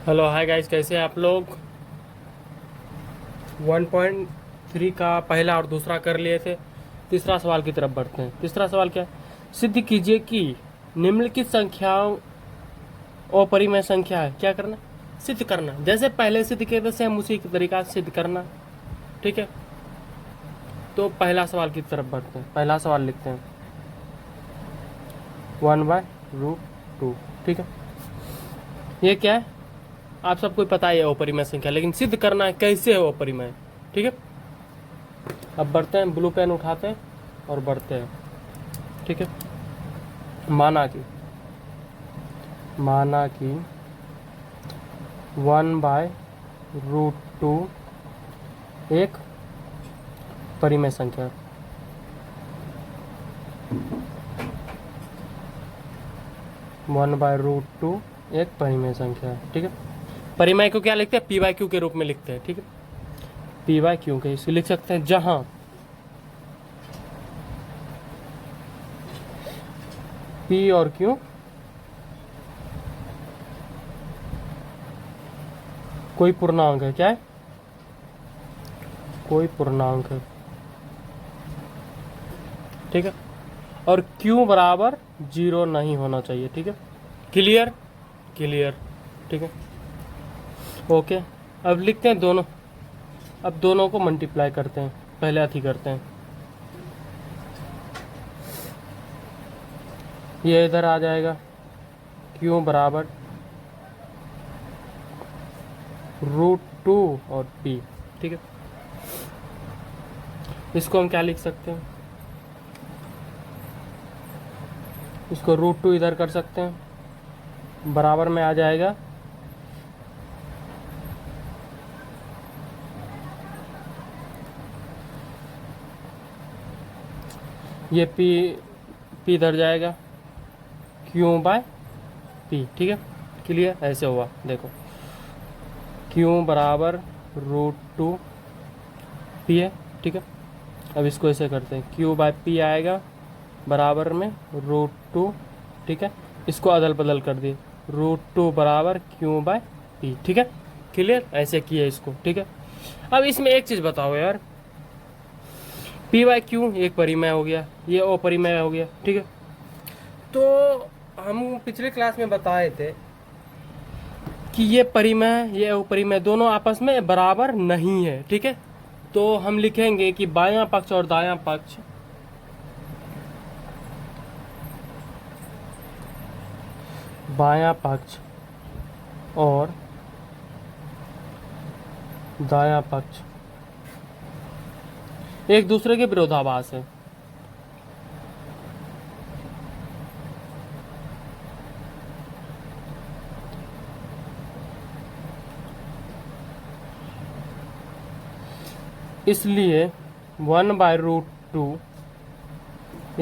Hello hi guys, कैसे हैं आप लोग। 1.3 का पहला और दूसरा कर लिए थे। तीसरा सवाल की तरफ बढ़ते हैं। तीसरा सवाल क्या है? सिद्ध कीजिए कि निम्नलिखित संख्याओं अपरिमेय संख्या है। क्या करना? सिद्ध करना। जैसे पहले सिद्ध किए थे सेम उसी तरीका से सिद्ध करना। ठीक है, तो पहला सवाल की तरफ बढ़ते हैं। पहला सवाल लिखते हैं 1/√2। ठीक है, ये क्या है आप सबको पता ही है, अपरिमेय संख्या, लेकिन सिद्ध करना है कैसे है अपरिमेय। ठीक है, अब बढ़ते हैं, ब्लू पेन उठाते हैं और बढ़ते हैं। ठीक है, माना कि 1/√2 एक परिमेय संख्या है। वन बाय रूट टू एक परिमेय संख्या है। ठीक है, परिमेय को क्या लिखते हैं? पी बाई क्यू के रूप में लिखते हैं। ठीक है, पी बाई क्यू के इसे लिख सकते हैं जहां पी और क्यू कोई पूर्णांक है। क्या है? कोई पूर्णांक है। ठीक है, और क्यू बराबर 0 नहीं होना चाहिए। ठीक है, क्लियर क्लियर। ठीक है, ओके। अब लिखते हैं दोनों, अब दोनों को मल्टीप्लाई करते हैं। पहले अथी करते हैं, ये इधर आ जाएगा क्यू बराबर √2 और पी। ठीक है, इसको हम क्या लिख सकते हैं? इसको √2 इधर कर सकते हैं, बराबर में आ जाएगा ये पी इधर जाएगा क्यू बाय पी। ठीक है, क्लियर। ऐसे हुआ, देखो क्यू बराबर √2 पी है। ठीक है, अब इसको ऐसे करते हैं, क्यू बाय पी आएगा बराबर में √2। ठीक है, इसको अदल बदल कर दिए, √2 बराबर क्यू बाय पी। ठीक है, क्लियर। ऐसे किए इसको। ठीक है, अब इसमें एक चीज़ बताओ यार, पी बाय क्यू एक परिमेय हो गया, ये अपरिमेय हो गया। ठीक है, तो हम पिछले क्लास में बताए थे कि ये परिमेय ये अपरिमेय दोनों आपस में बराबर नहीं है। ठीक है, तो हम लिखेंगे कि बायां पक्ष और दायां पक्ष बायां पक्ष और दायां पक्ष एक दूसरे के विरोधाभास है। इसलिए 1/√2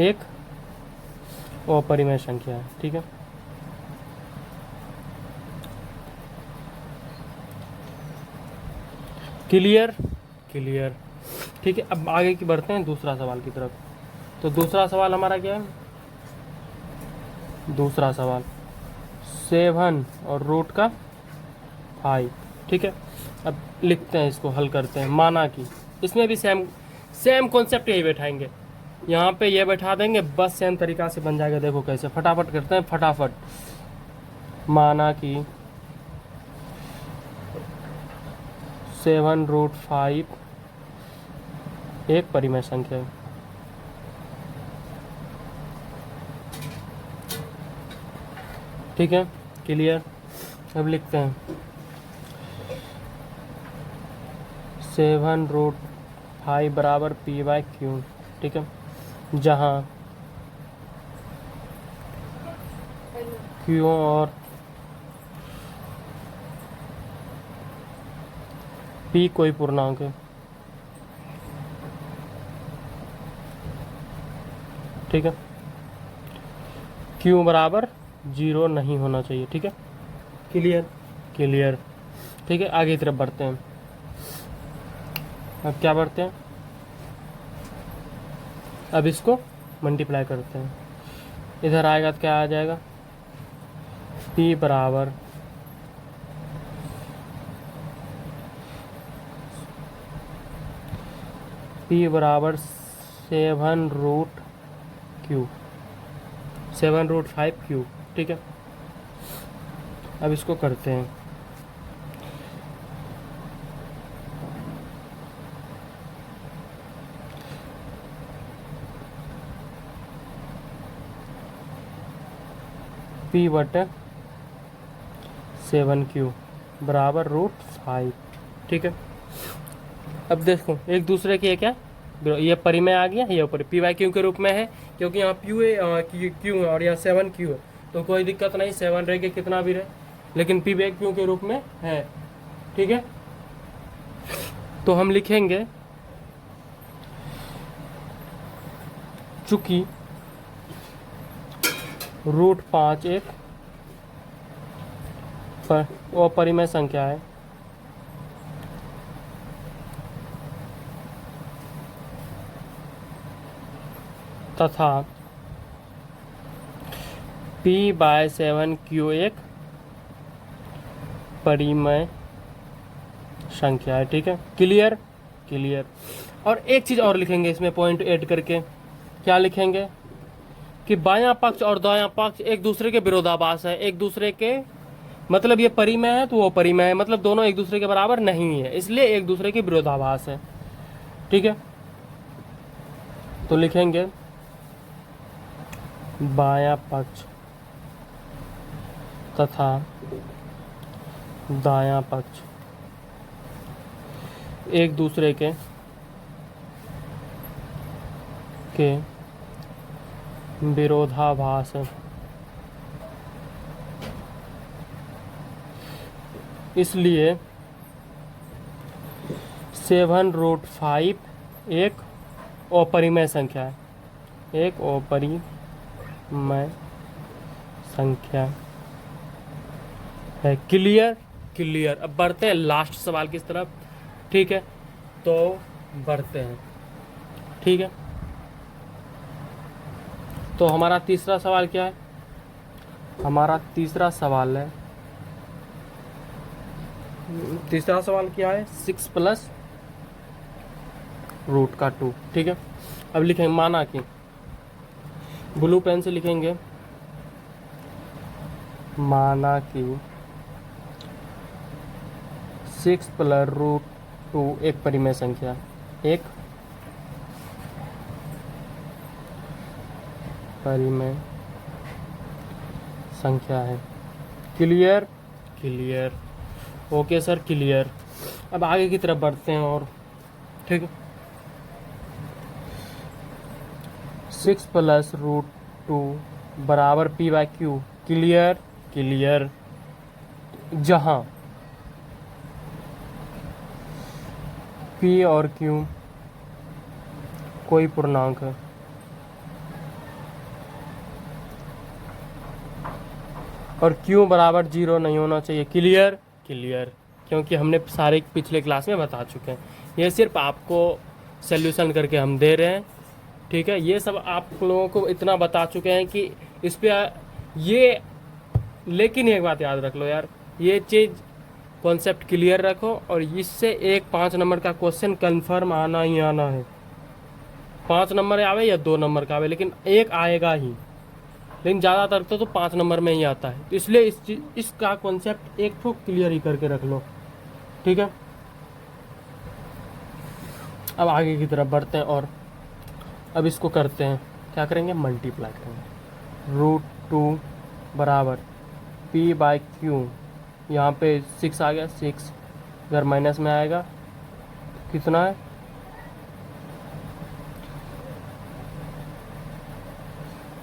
एक अपरिमेय संख्या है। ठीक है, क्लियर क्लियर। ठीक है, अब आगे की बढ़ते हैं दूसरा सवाल की तरफ। तो दूसरा सवाल हमारा क्या है? दूसरा सवाल 7 और √5। ठीक है, अब लिखते हैं, इसको हल करते हैं। माना कि इसमें भी सेम कॉन्सेप्ट यही बैठाएंगे, यहाँ पे ये बैठा देंगे, बस सेम तरीका से बन जाएगा। देखो कैसे, फटाफट करते हैं फटाफट। माना कि 7√5 एक परिमेय संख्या है। ठीक है, क्लियर। अब लिखते हैं 7√5 बराबर पी बाय क्यू। ठीक है, जहाँ क्यू और पी कोई पूर्णांक है। ठीक है, क्यू बराबर 0 नहीं होना चाहिए। ठीक है, क्लियर क्लियर। ठीक है, आगे की तरफ बढ़ते हैं। अब क्या बढ़ते हैं? अब इसको मल्टीप्लाई करते हैं, इधर आएगा तो क्या आ जाएगा? p बराबर P बराबर 7√Q, 7√5Q, ठीक है। अब इसको करते हैं। P बटे 7Q बराबर √5, ठीक है। अब देखो एक दूसरे के क्या, ये परिमेय आ गया, ये ऊपर P/Q के रूप में है, क्योंकि यहाँ Q है और यहाँ 7Q है, तो कोई दिक्कत नहीं, 7 रह के कितना भी रहे, लेकिन P/Q के रूप में है, ठीक है। तो हम लिखेंगे चूंकि √5 एक अपरिमेय संख्या है, तथा P/7Q एक परिमेय संख्या है, ठीक है। Clear, clear. और एक चीज़ और लिखेंगे इसमें पॉइंट ऐड करके, क्या लिखेंगे कि बायां पक्ष और दायां पक्ष एक दूसरे के विरोधाभास है, एक दूसरे के, मतलब ये परिमेय है तो वो परिमेय है, मतलब दोनों एक दूसरे के बराबर नहीं है, इसलिए एक दूसरे के विरोधाभास है, ठीक है। तो लिखेंगे बायां पक्ष तथा दायां पक्ष एक दूसरे के विरोधाभास है, इसलिए 7√5 एक अपरिमेय संख्या है, एक अपरिमेय संख्या है। Clear, clear. अब बढ़ते हैं लास्ट सवाल की तरफ, ठीक है। तो बढ़ते हैं, ठीक है। तो हमारा तीसरा सवाल क्या है? हमारा तीसरा सवाल है, तीसरा सवाल क्या है? 6 + √2, ठीक है। अब लिखेंगे, माना कि ब्लू पेन से लिखेंगे, माना कि 6 + √2 एक परिमेय संख्या, एक परिमेय संख्या है। Clear, clear. Okay sir, clear. अब आगे की तरफ बढ़ते हैं और, ठीक है। 6 + √2 बराबर P/Q। Clear, clear. जहां P और Q कोई पूर्णांक है, और Q बराबर 0 नहीं होना चाहिए। Clear, clear. क्योंकि हमने सारे पिछले क्लास में बता चुके हैं, ये सिर्फ आपको सॉल्यूशन करके हम दे रहे हैं, ठीक है। ये सब आप लोगों को इतना बता चुके हैं कि इस पे ये, लेकिन एक बात याद रख लो यार, ये चीज़ कॉन्सेप्ट क्लियर रखो, और इससे एक 5 नंबर का क्वेश्चन कंफर्म आना ही आना है। 5 नंबर आवे या 2 नंबर का आवे, लेकिन एक आएगा ही, लेकिन ज़्यादातर तो 5 नंबर में ही आता है। तो इसलिए इसका कॉन्सेप्ट एक तो क्लियर ही करके रख लो, ठीक है। अब आगे की तरफ बढ़ते हैं, और अब इसको करते हैं, क्या करेंगे? मल्टीप्लाई करेंगे। √2 बराबर P/Q, यहाँ पे 6 आ गया, 6 अगर माइनस में आएगा कितना है?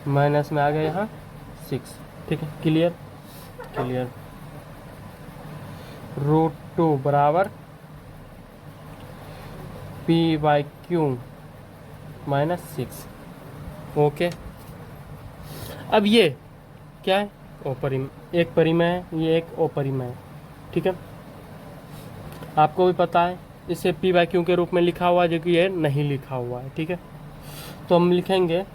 माइनस में आ गया यहाँ 6, ठीक है। Clear, clear. √2 बराबर P/Q -6, ओके। अब ये क्या है? एक परिमेय है, ये एक अपरिमेय है, ठीक है। आपको भी पता है, इसे P/Q के रूप में लिखा हुआ है, जो कि ये नहीं लिखा हुआ है, ठीक है। तो हम लिखेंगे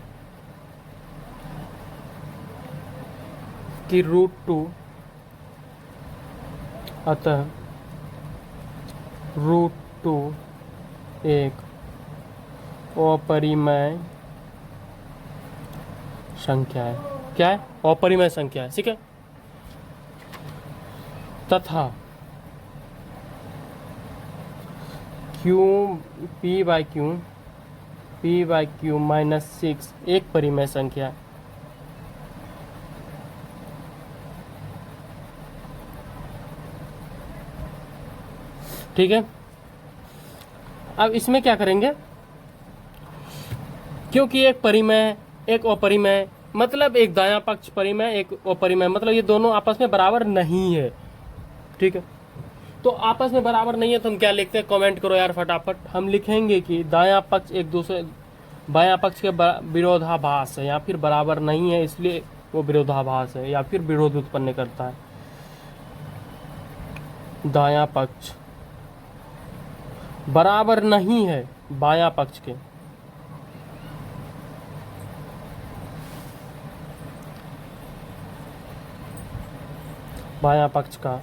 कि √2 अतः √2 एक अपरिमेय संख्या है। क्या है? अपरिमेय संख्या है, ठीक है। तथा Q P by Q minus 6 एक परिमेय संख्या है। ठीक है। अब इसमें क्या करेंगे, क्योंकि एक परिमेय एक अपरिमेय, मतलब एक दायां पक्ष परिमेय एक अपरिमेय, मतलब ये दोनों आपस में बराबर नहीं है। ठीक है, तो आपस में बराबर नहीं है तो हम क्या लिखते हैं, कमेंट करो यार फटाफट। हम लिखेंगे कि दायां पक्ष एक दूसरे बायां पक्ष के विरोधाभास है, या फिर बराबर नहीं है इसलिए वो विरोधाभास है, या फिर विरोध उत्पन्न करता है। दायां पक्ष बराबर नहीं है बायां पक्ष के, बायां पक्ष का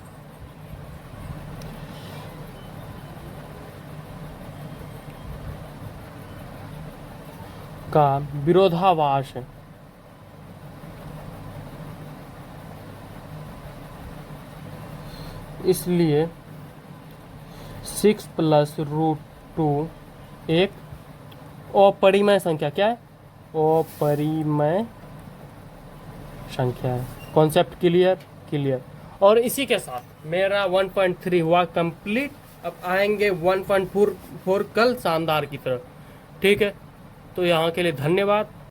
विरोधाभास है। इसलिए 6 प्लस रूट 2 एक अपरिमेय संख्या, क्या है? अपरिमेय संख्या है। Concept clear? क्लियर। और इसी के साथ मेरा 1.3 हुआ कंप्लीट। अब आएंगे 1.4 कल शानदार की तरह। ठीक है, तो यहाँ के लिए धन्यवाद।